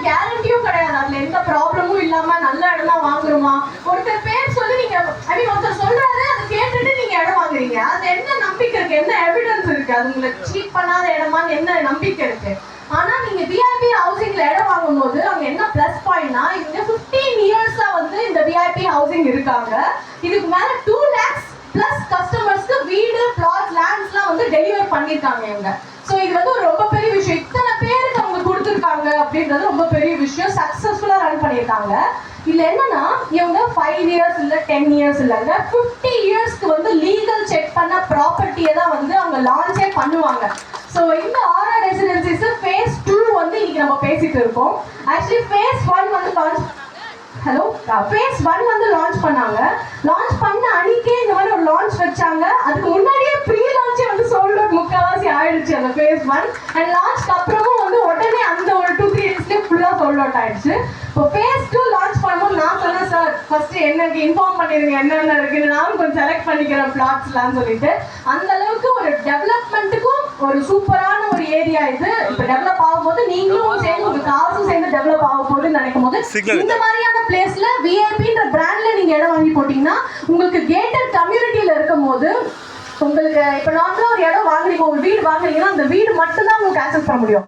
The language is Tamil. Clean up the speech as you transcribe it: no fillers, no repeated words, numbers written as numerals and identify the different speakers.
Speaker 1: கேரண்டியும் கிடையாது. அதுல எந்த ப்ராப்ளமும் இல்லாம நல்ல இடமா வாங்குறோமா, ஒருத்தர் பேர் சொல்லி நீங்க ஒருத்தர் சொல்றாரு அதை கேட்டுட்டு நீங்க இடம் வாங்குறீங்க, அது என்ன நம்பிக்கை இருக்கு, என்ன எவிடன்ஸ் இருக்கு, அது உங்களுக்கு சீட் பண்ணாத இடமான்னு என்ன நம்பிக்கை இருக்கு? ஆனா நீங்க விஐபி ஹவுசிங்ல இடம் வாங்கும் போது அங்க என்ன பிளஸ் பாயிண்ட்னா, இவங்க 15 இயர்ஸா வந்து இந்த விஐபி ஹவுசிங் இருக்காங்க. இதுக்கு மேல 2 lakhs பிளஸ் கஸ்டமர்ஸ்க்கு வீடு, பிளாட், லேண்ட்ஸ்லாம் வந்து டெலிவர் பண்ணிருக்காங்க இவங்க. ஸோ இது வந்து ஒரு ரொம்ப பெரிய விஷயம். இத்தனை பேருக்கு அவங்க கொடுத்துருக்காங்க அப்படின்றது ரொம்ப பெரிய விஷயம். சக்சஸ்ஃபுல்லா ரன் பண்ணியிருக்காங்க. இதுல என்னன்னா, இவங்க 5 இயர்ஸ் இல்ல 10 இயர்ஸ் இல்லைங்க, 50 இயர்ஸ்க்கு வந்து லீகல் செக் பண்ண ப்ராப்பர்ட்டியை தான் வந்து அவங்க லான்ச்சே பண்ணுவாங்க. ஸோ இந்த ஆர்ஆர் ரெசிடென்சிஸ் phase 2 வந்து இன்னைக்கு நம்ம பேசிட்டு இருக்கோம். ஆக்சுவலி phase 1 வந்து phase 1 வந்து லான்ச் பண்ணாங்க. லான்ச் பண்ண அன்னைக்கே இந்த மாதிரி ஒரு லான்ச் வச்சாங்க. அதுக்கு முன்னாடியே ப்ரீ லான்ச்சே வந்து சோல்ட் அவுட் முக்கால்வாசி ஆயிடுச்சு அந்த phase 1. அண்ட் லான்ச்க்கு அப்புறமும் வந்து உடனே அந்த ஒரு 2-3 டேஸ்லேயே ஃபுல்லாக சோல்ட் அவுட் ஆயிடுச்சு. இப்போ phase 2 லான்ச் பண்ணும்போது நான் சொன்னேன், சார் ஃபர்ஸ்ட் எனக்கு இன்ஃபார்ம் பண்ணிடுங்க என்னென்ன இருக்குன்னு, நானும் கொஞ்சம் செலக்ட் பண்ணிக்கிறேன் பிளாட்ஸ்லாம் சொல்லிட்டு. அந்த அளவுக்கு ஒரு டெவலப்மெண்ட்டுக்கும் ஒரு சூப்பரான ஒரு ஏரியா இது. இப்போ டெவலப் ஆகும்போது நீங்களும் சேர்ந்து உங்க காசும் சேர்ந்து டெவலப் ஆக போகுதுன்னு நினைக்கும் போது இந்த மாதிரியான பிளேஸ்ல விஐபின்ற பிராண்ட்ல நீங்க இடம் வாங்கி போட்டீங்கன்னா, உங்களுக்கு கேட்டட் கம்யூனிட்டியில இருக்கும் போது உங்களுக்கு இப்போ நார்மலா ஒரு இடம் வாங்குறீங்க, ஒரு வீடு வாங்குறீங்கன்னா அந்த வீடு மட்டும் தான் உங்களுக்கு ஆக்சஸ் பண்ண முடியும்.